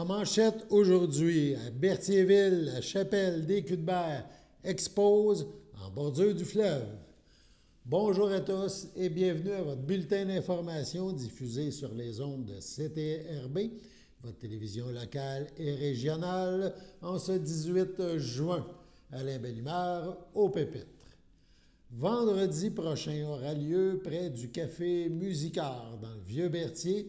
En manchette aujourd'hui, à Berthierville, la chapelle des Culs-de-Berre expose en bordure du fleuve. Bonjour à tous et bienvenue à votre bulletin d'information diffusé sur les ondes de CTRB, votre télévision locale et régionale, en ce 18 juin. Alain Bellemare au Pépitre. Vendredi prochain aura lieu près du Café Musicard dans le Vieux-Berthier,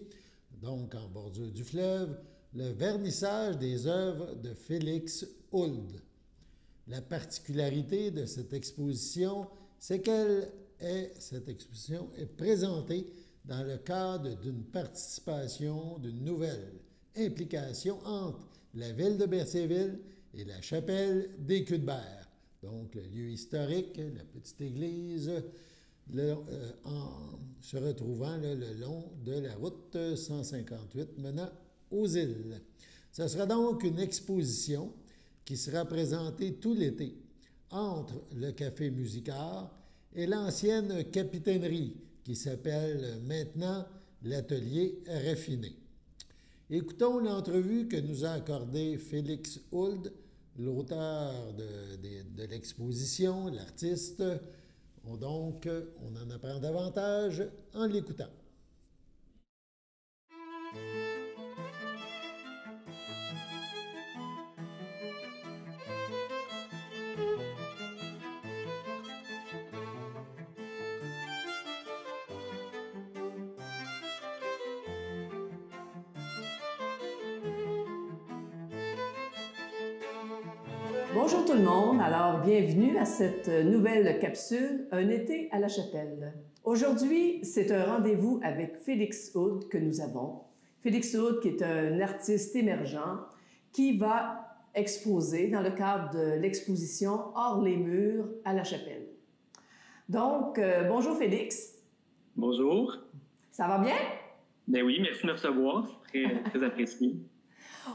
donc en bordure du fleuve, le vernissage des œuvres de Félix Hould. La particularité de cette exposition, c'est cette exposition est présentée dans le cadre d'une participation d'une nouvelle implication entre la ville de Berthierville et la chapelle des Culs-de-Berre. Donc, le lieu historique, la petite église, se retrouvant le long de la route 158 menant aux îles. Ce sera donc une exposition qui sera présentée tout l'été entre le Café Musicard et l'ancienne capitainerie qui s'appelle maintenant l'Atelier Raffiné. Écoutons l'entrevue que nous a accordée Félix Hould, l'auteur de l'exposition, l'artiste. Donc, on en apprend davantage en l'écoutant. Bonjour tout le monde, alors bienvenue à cette nouvelle capsule, Un été à la chapelle. Aujourd'hui, c'est un rendez-vous avec Félix Hould que nous avons. Félix Hould qui est un artiste émergent qui va exposer dans le cadre de l'exposition Hors les murs à la chapelle. Donc, bonjour Félix. Bonjour. Ça va bien? Ben oui, merci de me recevoir, c'est très apprécié.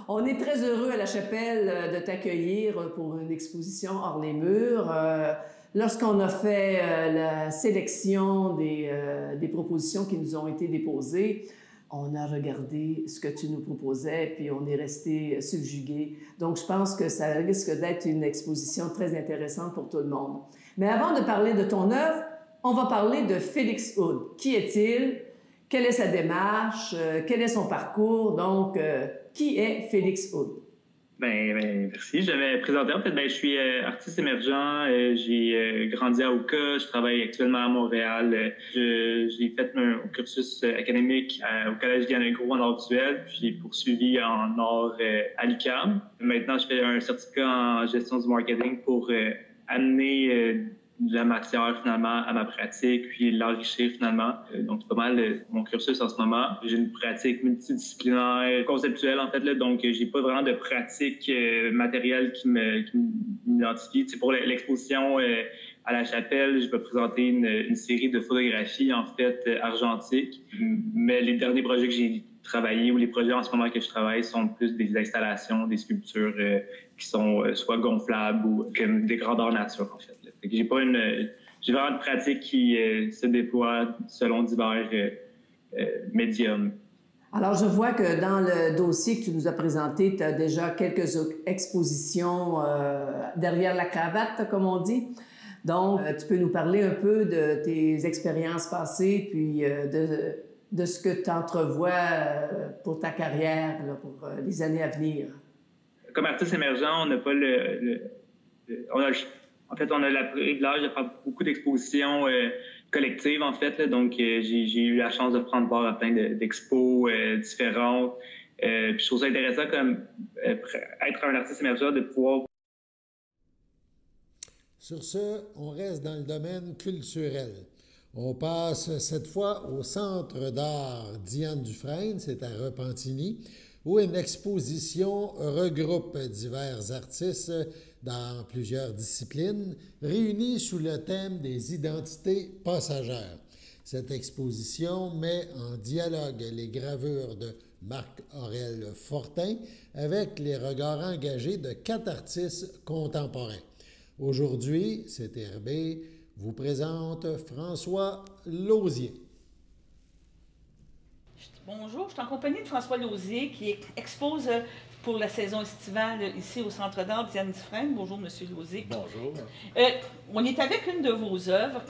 On est très heureux à la chapelle de t'accueillir pour une exposition hors les murs. Lorsqu'on a fait la sélection des propositions qui nous ont été déposées, on a regardé ce que tu nous proposais, puis on est resté subjugué. Donc, je pense que ça risque d'être une exposition très intéressante pour tout le monde. Mais avant de parler de ton œuvre, on va parler de Félix Hould. Qui est-il? Quelle est sa démarche? Quel est son parcours? Donc, qui est Félix Hould? Merci. Je vais me présenter. En fait, je suis artiste émergent. J'ai grandi à Oka. Je travaille actuellement à Montréal. J'ai fait mon cursus académique au Collège Diane Legros en art visuel. Puis j'ai poursuivi en art à l'UQAM. Maintenant, je fais un certificat en gestion du marketing pour amener de la matière finalement à ma pratique, puis l'enrichir finalement. Donc, c'est pas mal mon cursus en ce moment. J'ai une pratique multidisciplinaire, conceptuelle en fait, là, donc j'ai pas vraiment de pratique matérielle qui m'identifie. Tu sais, pour l'exposition à la chapelle, je vais présenter une série de photographies en fait argentiques, mais les derniers projets que j'ai travaillé ou les projets en ce moment que je travaille sont plus des installations, des sculptures qui sont soit gonflables ou comme des grandeurs nature en fait. J'ai vraiment une pratique qui se déploie selon divers médiums. Alors, je vois que dans le dossier que tu nous as présenté, tu as déjà quelques expositions derrière la cravate, comme on dit. Donc, tu peux nous parler un peu de tes expériences passées, puis de ce que tu entrevois pour ta carrière, là, pour les années à venir. Comme artiste émergent, on n'a pas En fait, on a le privilège de faire beaucoup d'expositions collectives, en fait. Là. Donc, j'ai eu la chance de prendre part à plein d'expos différentes. Puis je trouve ça intéressant comme être un artiste émergent, de pouvoir... Sur ce, on reste dans le domaine culturel. On passe cette fois au Centre d'art Diane Dufresne, c'est à Repentigny, où une exposition regroupe divers artistes dans plusieurs disciplines, réunis sous le thème des identités passagères. Cette exposition met en dialogue les gravures de Marc-Aurèle Fortin avec les regards engagés de 4 artistes contemporains. Aujourd'hui, CTRB vous présente François Lausier. Bonjour, je suis en compagnie de François Lausier qui expose pour la saison estivale ici au Centre d'art Diane Dufresne. Bonjour, Monsieur Lausier. Bonjour. On est avec une de vos œuvres.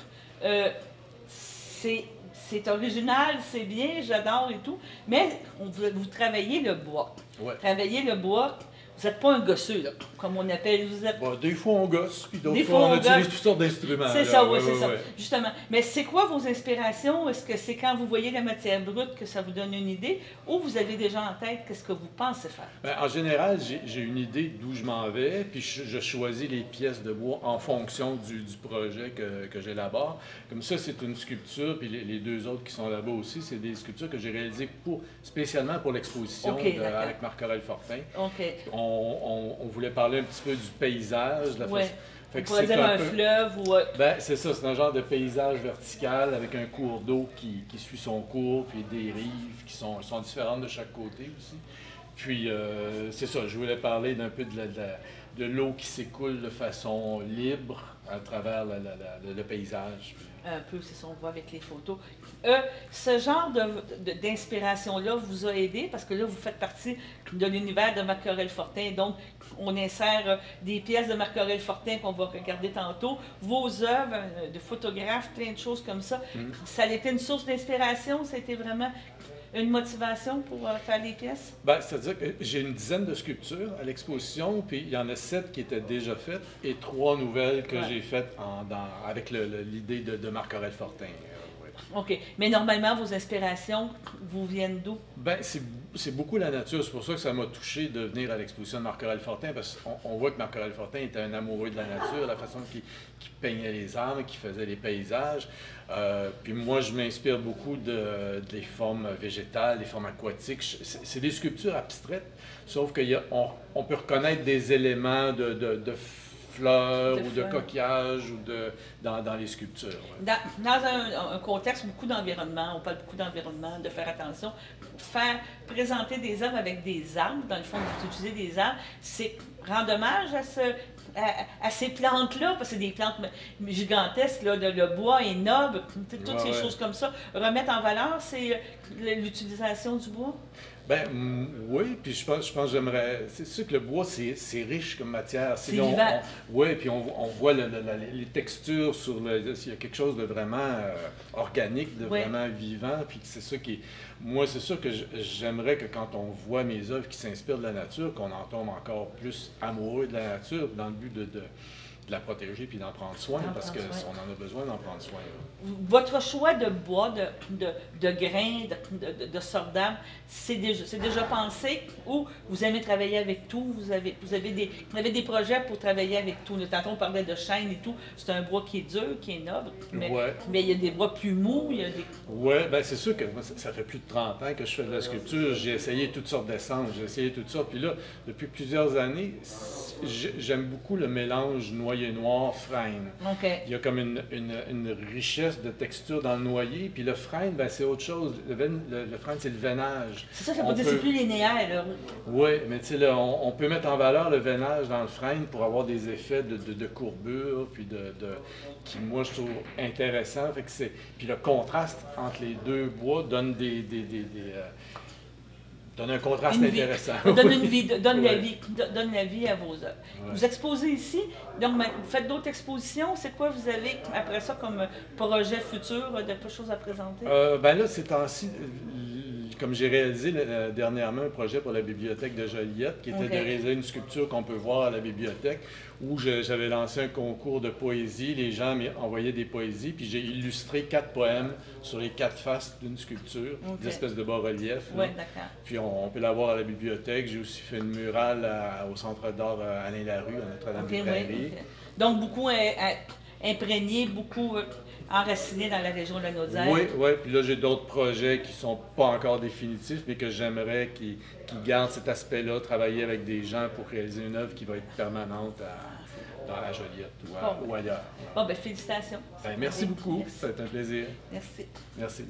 C'est original, c'est bien, j'adore et tout, mais vous travaillez le bois. Ouais. Travaillez le bois. Vous n'êtes pas un gosseux, là, comme on appelle. Vous êtes... Bon, des fois, on gosse, puis d'autres fois, on utilise toutes sortes d'instruments. C'est ça, oui, c'est ça. Justement. Mais c'est quoi vos inspirations? Est-ce que c'est quand vous voyez la matière brute que ça vous donne une idée? Ou vous avez déjà en tête qu'est-ce que vous pensez faire? Bien, en général, j'ai une idée d'où je m'en vais, puis je choisis les pièces de bois en fonction du projet que j'élabore. Comme ça, c'est une sculpture, puis les deux autres qui sont là-bas aussi, c'est des sculptures que j'ai réalisées spécialement pour l'exposition avec Marc-Aurèle Fortin. OK. On voulait parler un petit peu du paysage, de la façon. On pourrait dire un fleuve ou... Ben, c'est ça, c'est un genre de paysage vertical avec un cours d'eau qui suit son cours, puis des rives qui sont différentes de chaque côté aussi. Puis, c'est ça, je voulais parler d'un peu de l'eau qui s'écoule de façon libre à travers le paysage. Un peu, c'est ça, on voit avec les photos. Ce genre d'inspiration-là vous a aidé parce que là, vous faites partie de l'univers de Marc-Aurèle Fortin. Donc, on insère des pièces de Marc-Aurèle Fortin qu'on va regarder tantôt. Vos œuvres de photographes, plein de choses comme ça. Ça a été une source d'inspiration? Ça a été vraiment une motivation pour faire les pièces? Bien, c'est-à-dire que j'ai une dizaine de sculptures à l'exposition, puis il y en a 7 qui étaient déjà faites et 3 nouvelles que j'ai faites avec l'idée de Marc-Aurèle Fortin. OK. Mais normalement, vos inspirations vous viennent d'où? Bien, c'est beaucoup la nature. C'est pour ça que ça m'a touché de venir à l'exposition de Marc-Aurèle Fortin, parce qu'on voit que Marc-Aurèle Fortin était un amoureux de la nature, la façon qu'il peignait les arbres, qu'il faisait les paysages. Puis moi, je m'inspire beaucoup des formes végétales, des formes aquatiques. C'est des sculptures abstraites, sauf qu'on peut reconnaître des éléments de fleurs ou de coquillages ou dans les sculptures. Ouais. Dans un contexte beaucoup d'environnement, on parle beaucoup d'environnement, de faire attention, présenter des œuvres avec des arbres, dans le fond, vous utilisez des arbres, c'est rendre hommage à ces plantes-là, parce que c'est des plantes gigantesques, là, le bois est noble, toutes ces choses comme ça. Remettre en valeur, c'est l'utilisation du bois? Ben oui, puis je pense que j'aimerais... C'est sûr que le bois, c'est riche comme matière. C'est vivant. Oui, puis on voit les textures sur il y a quelque chose de vraiment organique, de vraiment vivant, puis c'est ça qui... Moi, c'est sûr que j'aimerais que quand on voit mes œuvres qui s'inspirent de la nature, qu'on en tombe encore plus amoureux de la nature, dans le but de la protéger puis d'en prendre soin, parce qu'on en a besoin d'en prendre soin. Là. Votre choix de bois, de grains, de sortes d'arbres, c'est déjà pensé ou vous aimez travailler avec tout? Vous avez des projets pour travailler avec tout? Tantôt, on parlait de chêne et tout. C'est un bois qui est dur, qui est noble, mais il y a des bois plus mous. Oui, bien c'est sûr que moi, ça fait plus de 30 ans que je fais de la sculpture. J'ai essayé toutes sortes d'essences, j'ai essayé toutes sortes. Puis là, depuis plusieurs années, j'aime beaucoup le mélange noyer noir, frêne. Okay. Il y a comme une richesse de texture dans le noyer, puis le frêne, ben, c'est autre chose. Le frêne, c'est le veinage. C'est ça veut dire c'est plus linéaire, là. Oui, mais tu sais, là, on peut mettre en valeur le veinage dans le frêne pour avoir des effets de courbure, puis qui, moi, je trouve intéressant. Fait que puis le contraste entre les deux bois donne donne un contraste intéressant. Donne une vie, donne la vie à vos œuvres. Ouais. Vous exposez ici, donc vous faites d'autres expositions. C'est quoi vous avez après ça comme projet futur, de choses à présenter? Ben là, ces temps-ci, comme j'ai réalisé dernièrement un projet pour la bibliothèque de Joliette, qui était de réaliser une sculpture qu'on peut voir à la bibliothèque, où j'avais lancé un concours de poésie. Les gens m'envoyaient des poésies, puis j'ai illustré 4 poèmes sur les 4 faces d'une sculpture, des espèces de bas-reliefs. Oui, d'accord. Puis on peut la voir à la bibliothèque. J'ai aussi fait une murale au Centre d'art Alain Larue, à Notre-Dame-des-Prairies. Donc, beaucoup imprégné, beaucoup enraciné dans la région de la Naudière. Oui, oui. Puis là, j'ai d'autres projets qui ne sont pas encore définitifs, mais que j'aimerais qu'ils gardent cet aspect-là, travailler avec des gens pour réaliser une œuvre qui va être permanente à Joliette ou ailleurs. Bon, ben félicitations. Ben, merci beaucoup. C'était un plaisir. Merci. Merci.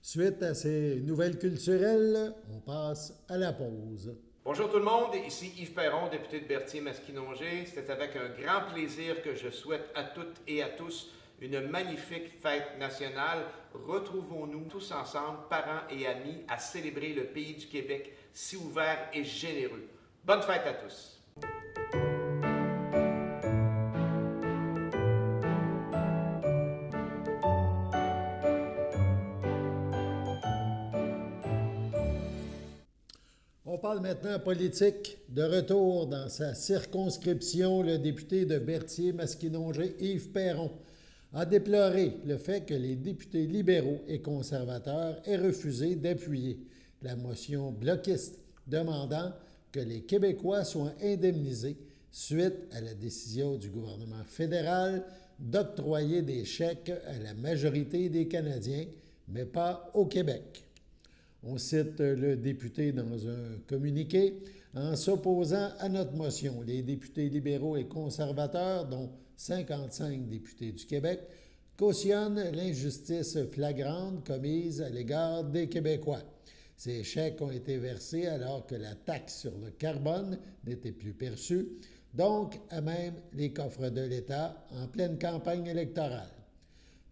Suite à ces nouvelles culturelles, on passe à la pause. Bonjour tout le monde, ici Yves Perron, député de Berthier-Masquinongé. C'est avec un grand plaisir que je souhaite à toutes et à tous une magnifique fête nationale. Retrouvons-nous tous ensemble, parents et amis, à célébrer le pays du Québec si ouvert et généreux. Bonne fête à tous! On parle maintenant politique. De retour dans sa circonscription, le député de Berthier-Masquinongé, Yves Perron, a déploré le fait que les députés libéraux et conservateurs aient refusé d'appuyer la motion bloquiste demandant que les Québécois soient indemnisés suite à la décision du gouvernement fédéral d'octroyer des chèques à la majorité des Canadiens, mais pas au Québec. On cite le député dans un communiqué. En s'opposant à notre motion, les députés libéraux et conservateurs, dont 55 députés du Québec, cautionnent l'injustice flagrante commise à l'égard des Québécois. Ces chèques ont été versés alors que la taxe sur le carbone n'était plus perçue, donc à même les coffres de l'État en pleine campagne électorale.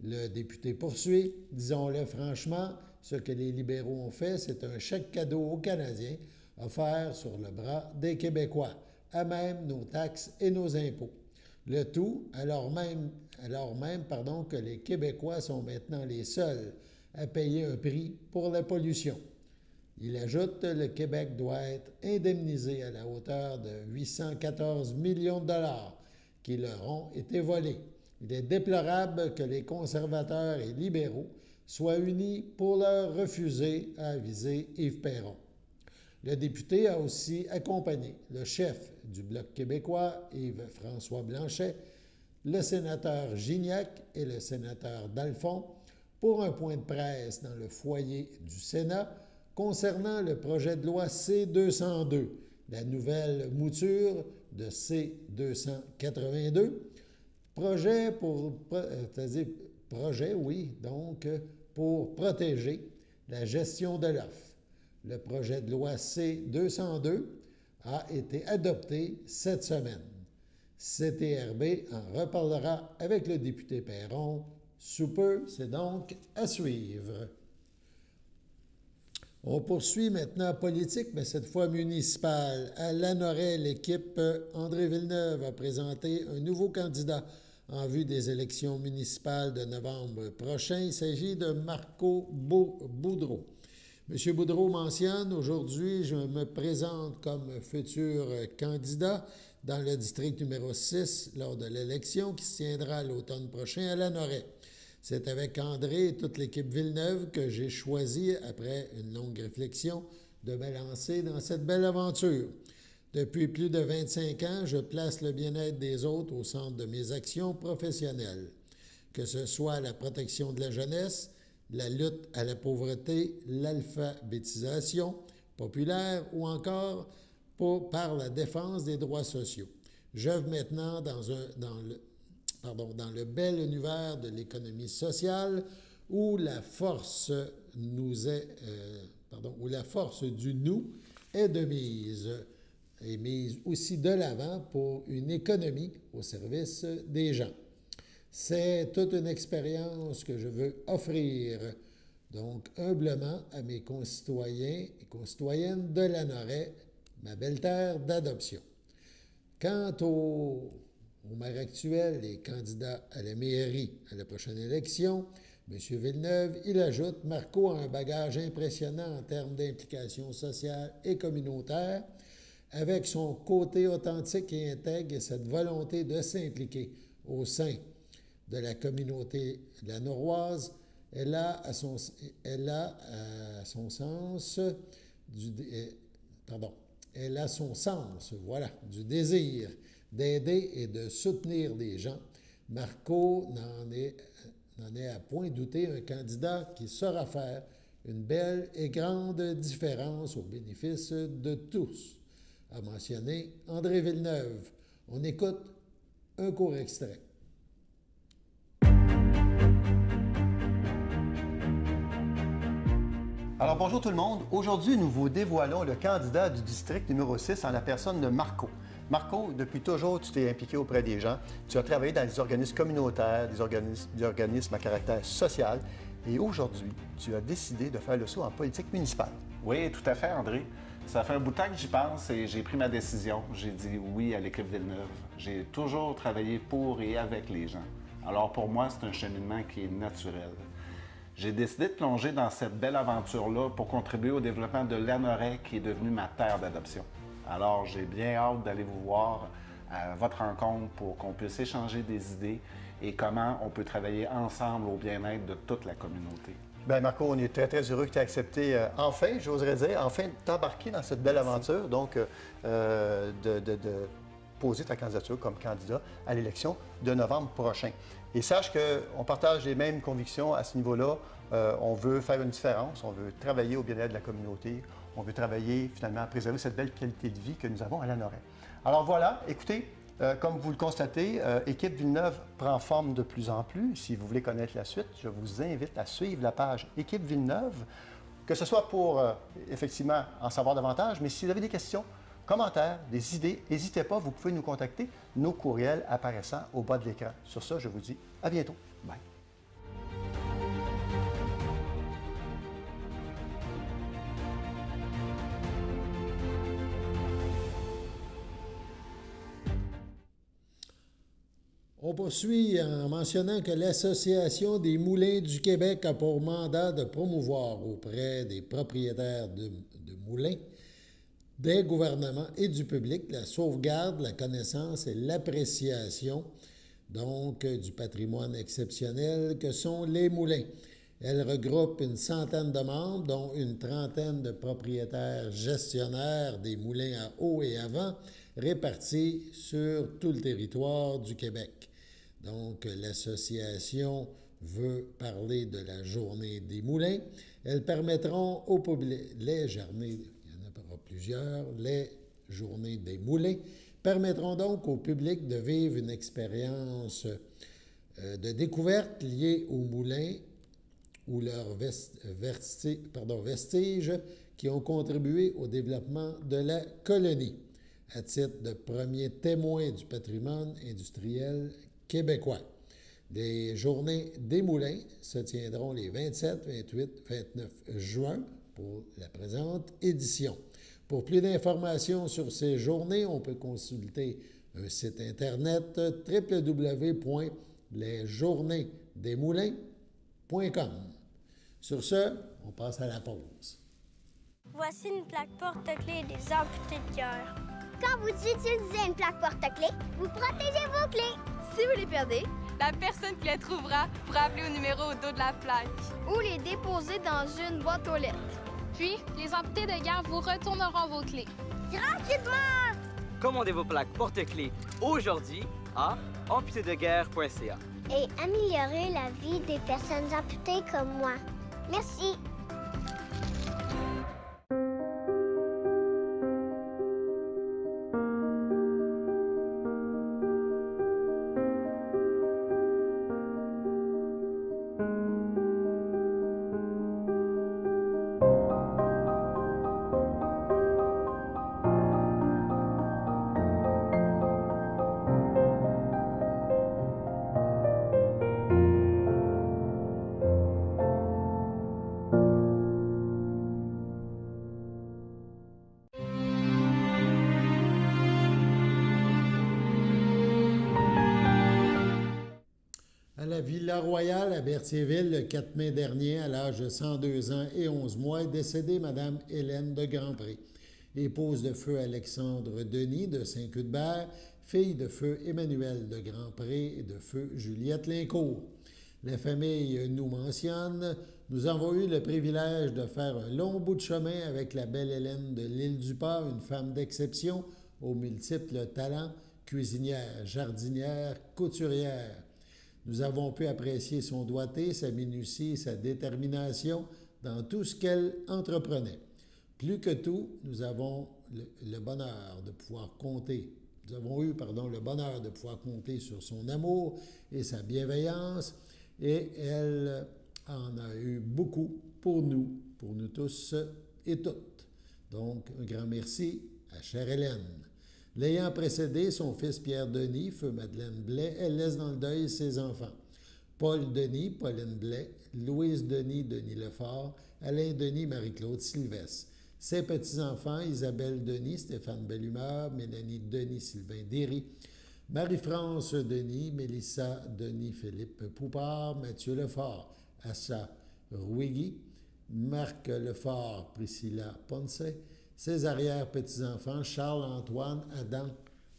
Le député poursuit, disons-le franchement, ce que les libéraux ont fait, c'est un chèque cadeau aux Canadiens offert sur le bras des Québécois, à même nos taxes et nos impôts. Le tout alors même que les Québécois sont maintenant les seuls à payer un prix pour la pollution. Il ajoute que le Québec doit être indemnisé à la hauteur de 814 millions de dollars qui leur ont été volés. Il est déplorable que les conservateurs et libéraux soient unis pour leur refuser, a avisé Yves Perron. Le député a aussi accompagné le chef du Bloc québécois, Yves-François Blanchet, le sénateur Gignac et le sénateur Dalphond pour un point de presse dans le foyer du Sénat concernant le projet de loi C-202, la nouvelle mouture de C-282, pour protéger la gestion de l'offre. Le projet de loi C-202 a été adopté cette semaine. CTRB en reparlera avec le député Perron sous peu, c'est donc à suivre. On poursuit maintenant politique, mais cette fois municipale. À Lanoraie, l'équipe André Villeneuve a présenté un nouveau candidat en vue des élections municipales de novembre prochain. Il s'agit de Marco Boudreau. M. Boudreau mentionne « Aujourd'hui, je me présente comme futur candidat dans le district numéro 6 lors de l'élection qui se tiendra l'automne prochain à Lanoraie. C'est avec André et toute l'équipe Villeneuve que j'ai choisi, après une longue réflexion, de me lancer dans cette belle aventure. Depuis plus de 25 ans, je place le bien-être des autres au centre de mes actions professionnelles, que ce soit la protection de la jeunesse, la lutte à la pauvreté, l'alphabétisation populaire ou encore par la défense des droits sociaux. J'œuvre maintenant dans le bel univers de l'économie sociale où la force du nous est de mise. Et mise aussi de l'avant pour une économie au service des gens. C'est toute une expérience que je veux offrir, donc humblement, à mes concitoyens et concitoyennes de Lanoraie, ma belle terre d'adoption. Quant au maire actuel et candidat à la mairie à la prochaine élection, M. Villeneuve, il ajoute « Marco a un bagage impressionnant en termes d'implication sociale et communautaire, avec son côté authentique et intègre et cette volonté de s'impliquer au sein de la communauté lanauroise, elle a son sens du désir d'aider et de soutenir des gens. Marco n'en est à point douter un candidat qui saura faire une belle et grande différence au bénéfice de tous, a mentionné André Villeneuve. On écoute un court extrait. Alors bonjour tout le monde. Aujourd'hui, nous vous dévoilons le candidat du district numéro 6 en la personne de Marco. Marco, depuis toujours, tu t'es impliqué auprès des gens. Tu as travaillé dans des organismes communautaires, des organismes à caractère social. Et aujourd'hui, tu as décidé de faire le saut en politique municipale. Oui, tout à fait, André. Ça fait un bout de temps que j'y pense et j'ai pris ma décision. J'ai dit oui à l'équipe Villeneuve. J'ai toujours travaillé pour et avec les gens. Alors pour moi, c'est un cheminement qui est naturel. J'ai décidé de plonger dans cette belle aventure-là pour contribuer au développement de Lanoraie, qui est devenue ma terre d'adoption. Alors j'ai bien hâte d'aller vous voir à votre rencontre pour qu'on puisse échanger des idées et comment on peut travailler ensemble au bien-être de toute la communauté. Bien, Marco, on est très, très heureux que tu aies accepté, enfin, j'oserais dire, enfin, t'embarquer dans cette belle aventure, donc de poser ta candidature comme candidat à l'élection de novembre prochain. Et sache qu'on partage les mêmes convictions à ce niveau-là. On veut faire une différence, on veut travailler au bien-être de la communauté, on veut travailler finalement à préserver cette belle qualité de vie que nous avons à Lanoraie. Alors voilà, écoutez, comme vous le constatez, Équipe Villeneuve prend forme de plus en plus. Si vous voulez connaître la suite, je vous invite à suivre la page Équipe Villeneuve, que ce soit pour effectivement en savoir davantage, mais si vous avez des questions, commentaires, des idées, n'hésitez pas, vous pouvez nous contacter, nos courriels apparaissant au bas de l'écran. Sur ça, je vous dis à bientôt. Bye. On poursuit en mentionnant que l'Association des moulins du Québec a pour mandat de promouvoir auprès des propriétaires de moulins, des gouvernements et du public la sauvegarde, la connaissance et l'appréciation donc du patrimoine exceptionnel que sont les moulins. Elle regroupe une centaine de membres, dont une trentaine de propriétaires gestionnaires des moulins à eau et à vent répartis sur tout le territoire du Québec. Donc, l'association veut parler de la journée des moulins. Elles permettront au public, les journées, il y en aura plusieurs, les journées des moulins, permettront donc au public de vivre une expérience de découverte liée aux moulins ou leurs vestiges qui ont contribué au développement de la colonie, à titre de premier témoin du patrimoine industriel québécois. Les journées des moulins se tiendront les 27, 28, 29 juin pour la présente édition. Pour plus d'informations sur ces journées, on peut consulter un site internet www.lesjourneesdesmoulins.com. Sur ce, on passe à la pause. Voici une plaque porte-clés des amputés de cœur. Quand vous utilisez une plaque porte-clés, vous protégez vos clés. Si vous les perdez, la personne qui les trouvera pourra appeler au numéro au dos de la plaque. Ou les déposer dans une boîte aux lettres. Puis, les amputés de guerre vous retourneront vos clés. Gratuitement! Commandez vos plaques porte-clés aujourd'hui à amputédeguerre.ca. Et améliorez la vie des personnes amputées comme moi. Merci. La Villa Royale à Berthierville, le 4 mai dernier, à l'âge de 102 ans et 11 mois, est décédée Mme Hélène de Grandpré, épouse de feu Alexandre Denis de Saint-Cuthbert, fille de feu Emmanuel de Grandpré et de feu Juliette Lincourt. La famille nous mentionne « Nous avons eu le privilège de faire un long bout de chemin avec la belle Hélène de l'Île-du-Pas, une femme d'exception aux multiples talents, cuisinière, jardinière, couturière. Nous avons pu apprécier son doigté, sa minutie, sa détermination dans tout ce qu'elle entreprenait. Plus que tout, nous avons le bonheur de pouvoir compter. Nous avons eu, le bonheur de pouvoir compter sur son amour et sa bienveillance, et elle en a eu beaucoup pour nous tous et toutes. Donc, un grand merci à chère Hélène. L'ayant précédé, son fils Pierre Denis, feu Madeleine Blais, elle laisse dans le deuil ses enfants. Paul Denis, Pauline Blais, Louise Denis, Denis Lefort, Alain Denis, Marie-Claude Sylvestre. Ses petits-enfants, Isabelle Denis, Stéphane Bellumeur, Mélanie Denis, Sylvain Derry, Marie-France Denis, Mélissa Denis, Philippe Poupard, Mathieu Lefort, Assa Rouigui, Marc Lefort, Priscilla Ponce, ses arrière-petits-enfants, Charles-Antoine, Adam,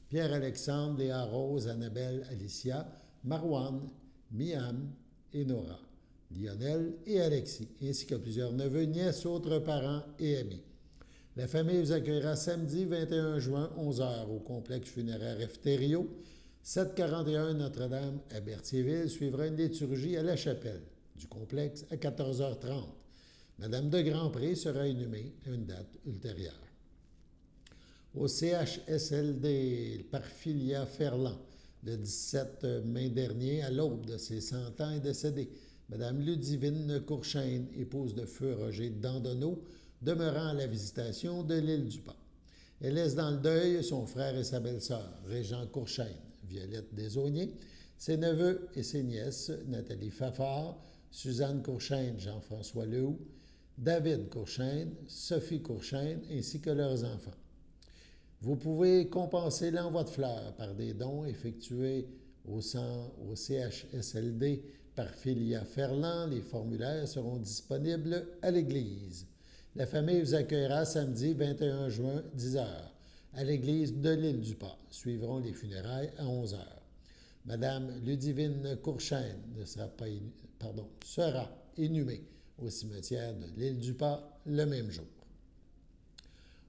Pierre-Alexandre, Léa Rose, Annabelle, Alicia, Marouane, Miam et Nora, Lionel et Alexis, ainsi que plusieurs neveux, nièces, autres parents et amis. La famille vous accueillera samedi 21 juin, 11h, au complexe funéraire Efterio, 741 Notre-Dame à Berthierville. Suivra une liturgie à la chapelle du complexe à 14h30. Madame de Grandpré sera inhumée à une date ultérieure. Au CHSLD Parphilia Ferland, le 17 mai dernier, à l'aube de ses 100 ans, est décédée Madame Ludivine Courchaine, épouse de feu Roger Dandonneau, demeurant à la visitation de l'île du Pas. Elle laisse dans le deuil son frère et sa belle-sœur, Régent Courchaine, Violette Desaulniers, ses neveux et ses nièces, Nathalie Fafard, Suzanne Courchaine, Jean-François Lehoux, David Courchaine, Sophie Courchaine, ainsi que leurs enfants. Vous pouvez compenser l'envoi de fleurs par des dons effectués au CHSLD par Filia Ferland. Les formulaires seront disponibles à l'église. La famille vous accueillera samedi 21 juin, 10h, à l'église de l'île du Pas. Suivront les funérailles à 11h. Madame Ludivine Courchaine sera inhumée au cimetière de l'île du Pas le même jour.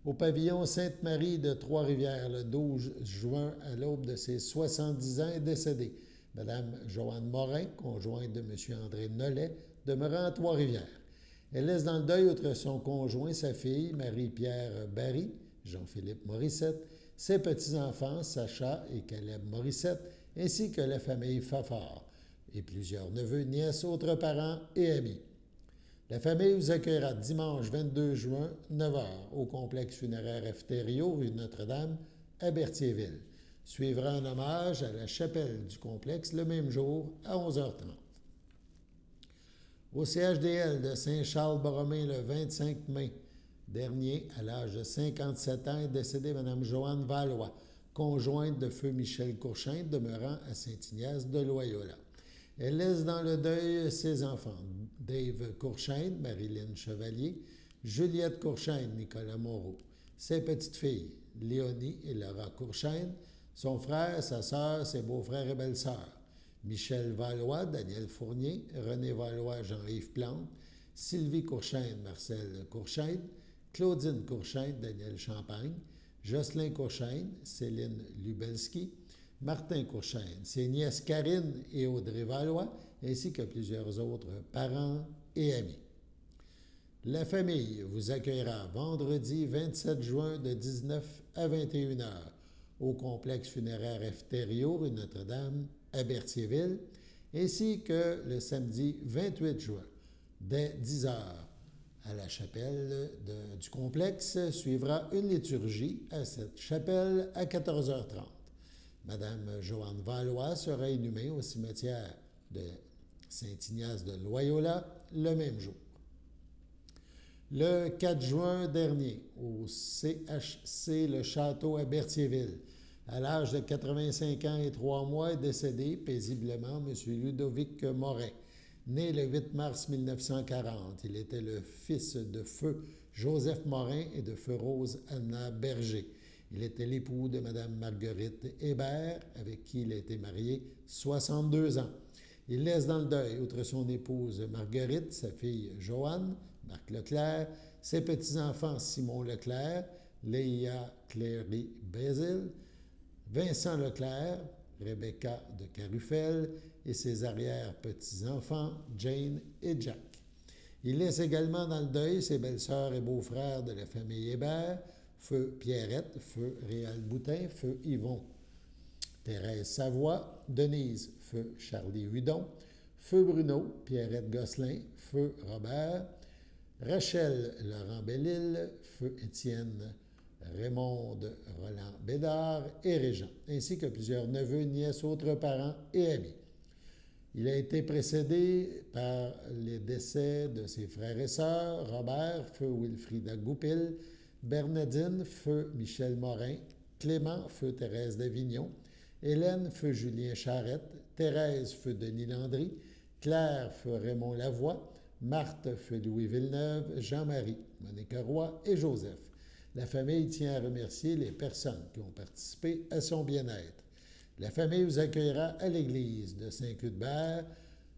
Au pavillon Sainte-Marie de Trois-Rivières, le 12 juin, à l'aube de ses 70 ans, est décédée Madame Joanne Morin, conjointe de M. André Nollet, demeurant à Trois-Rivières. Elle laisse dans le deuil, outre son conjoint, sa fille, Marie-Pierre Barry, Jean-Philippe Morissette, ses petits-enfants, Sacha et Caleb Morissette, ainsi que la famille Fafard, et plusieurs neveux, nièces, autres parents et amis. La famille vous accueillera dimanche 22 juin, 9h, au complexe funéraire Efterio, rue Notre-Dame, à Berthierville. Suivra un hommage à la chapelle du complexe le même jour, à 11h30. Au CHDL de Saint-Charles-Borromée, le 25 mai dernier, à l'âge de 57 ans, est décédée Mme Joanne Valois, conjointe de feu Michel Courchaine, demeurant à Saint-Ignace de Loyola. Elle laisse dans le deuil ses enfants, Dave Courchaine, Marilyn Chevalier, Juliette Courchaine, Nicolas Moreau, ses petites filles, Léonie et Laura Courchaine, son frère, sa sœur, ses beaux-frères et belles-sœurs, Michel Valois, Daniel Fournier, René Valois, Jean-Yves Plante, Sylvie Courchaine, Marcel Courchaine, Claudine Courchaine, Daniel Champagne, Jocelyn Courchaine, Céline Lubelski, Martin Courchaine, ses nièces Karine et Audrey Valois, ainsi que plusieurs autres parents et amis. La famille vous accueillera vendredi 27 juin de 19 à 21h au complexe funéraire Efterio, rue Notre-Dame, à Berthierville, ainsi que le samedi 28 juin, dès 10h, à la chapelle du complexe. Suivra une liturgie à cette chapelle à 14h30. Madame Joanne Valois sera inhumée au cimetière de Saint-Ignace de Loyola le même jour. Le 4 juin dernier, au CHC Le Château à Berthierville, à l'âge de 85 ans et 3 mois, est décédé paisiblement M. Ludovic Morin, né le 8 mars 1940. Il était le fils de feu Joseph Morin et de feu Rose Anna Berger. Il était l'époux de Mme Marguerite Hébert, avec qui il a été marié 62 ans. Il laisse dans le deuil, outre son épouse Marguerite, sa fille Joanne, Marc Leclerc, ses petits-enfants Simon Leclerc, Léa Cléry Bézil, Vincent Leclerc, Rebecca de Carufel et ses arrière-petits-enfants Jane et Jack. Il laisse également dans le deuil ses belles-sœurs et beaux-frères de la famille Hébert, feu Pierrette, feu Réal Boutin, feu Yvon, Thérèse Savoie, Denise, feu Charlie Hudon, feu Bruno, Pierrette Gosselin, feu Robert, Rachel Laurent Bellil, feu Étienne Raymond Roland Bédard et Régent, ainsi que plusieurs neveux, nièces, autres parents et amis. Il a été précédé par les décès de ses frères et sœurs, Robert, feu Wilfrida Goupil, Bernadine, feu Michel Morin, Clément, feu Thérèse d'Avignon, Hélène, feu Julien Charette, Thérèse, feu Denis Landry, Claire, feu Raymond Lavoie, Marthe, feu Louis Villeneuve, Jean-Marie, Monique Roy et Joseph. La famille tient à remercier les personnes qui ont participé à son bien-être. La famille vous accueillera à l'église de Saint-Cuthbert,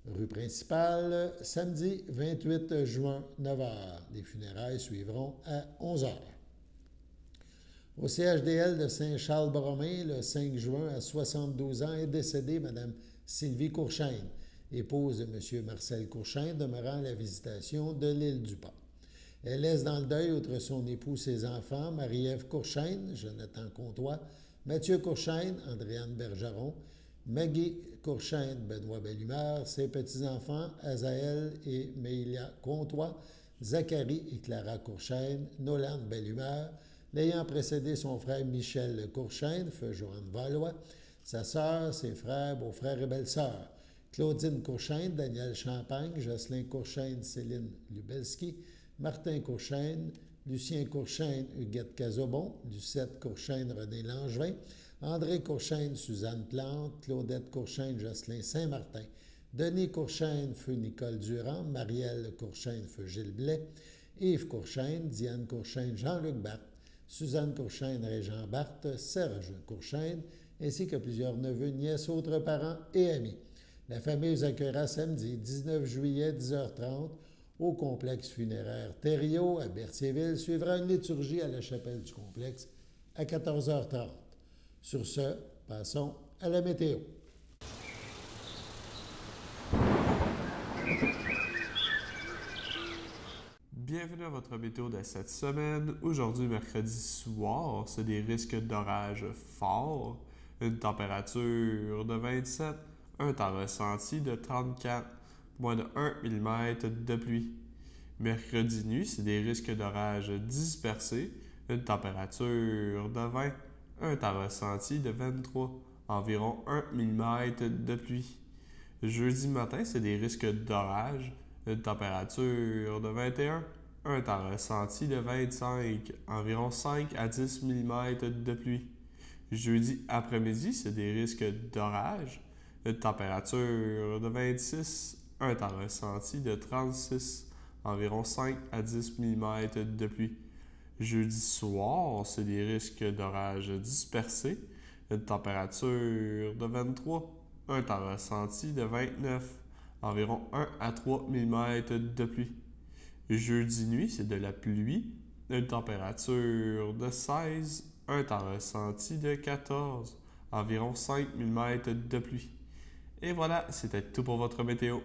rue principale, samedi 28 juin, 9h. Les funérailles suivront à 11h. Au CHDL de Saint-Charles-Borromée, le 5 juin, à 72 ans, est décédée Mme Sylvie Courchaine, épouse de M. Marcel Courchaine, demeurant à la visitation de l'île du Port. Elle laisse dans le deuil, outre son époux, ses enfants, Marie-Ève Courchaine, Jonathan Comtois, Mathieu Courchaine, Andréane Bergeron, Maggie Courchaine, Benoît Bellumeur, ses petits-enfants, Azaël et Mélia Comtois, Zachary et Clara Courchaine, Nolan Bellumeur, l'ayant précédé son frère Michel Courchaine, feu Joanne Valois, sa sœur, ses frères, beaux-frères et belles-sœurs, Claudine Courchaine, Daniel Champagne, Jocelyn Courchaine, Céline Lubelski, Martin Courchaine, Lucien Courchaine, Huguette Cazobon, Lucette Courchaine, René Langevin, André Courchaine, Suzanne Plante, Claudette Courchaine, Jocelyn Saint-Martin, Denis Courchaine, feu Nicole Durand, Marielle Courchaine, feu Gilles Blais, Yves Courchaine, Diane Courchaine, Jean-Luc Barthes, Suzanne Courchaine, Régent Barthes, Serge Courchaine, ainsi que plusieurs neveux, nièces, autres parents et amis. La famille vous accueillera samedi 19 juillet, 10h30, au complexe funéraire Thériault à Berthierville. Suivra une liturgie à la chapelle du complexe à 14h30. Sur ce, passons à la météo. Bienvenue à votre météo de cette semaine. Aujourd'hui, mercredi soir, c'est des risques d'orage forts, une température de 27, un temps ressenti de 34, moins de 1 mm de pluie. Mercredi nuit, c'est des risques d'orage dispersés, une température de 20, un temps ressenti de 23, environ 1 mm de pluie. Jeudi matin, c'est des risques d'orage, une température de 21, un temps ressenti de 25, environ 5 à 10 mm de pluie. Jeudi après-midi, c'est des risques d'orage, une température de 26, un temps ressenti de 36, environ 5 à 10 mm de pluie. Jeudi soir, c'est des risques d'orage dispersés, une température de 23, un temps ressenti de 29, environ 1 à 3 mm de pluie. Jeudi nuit, c'est de la pluie, une température de 16, un temps ressenti de 14, environ 5 mm de pluie. Et voilà, c'était tout pour votre météo.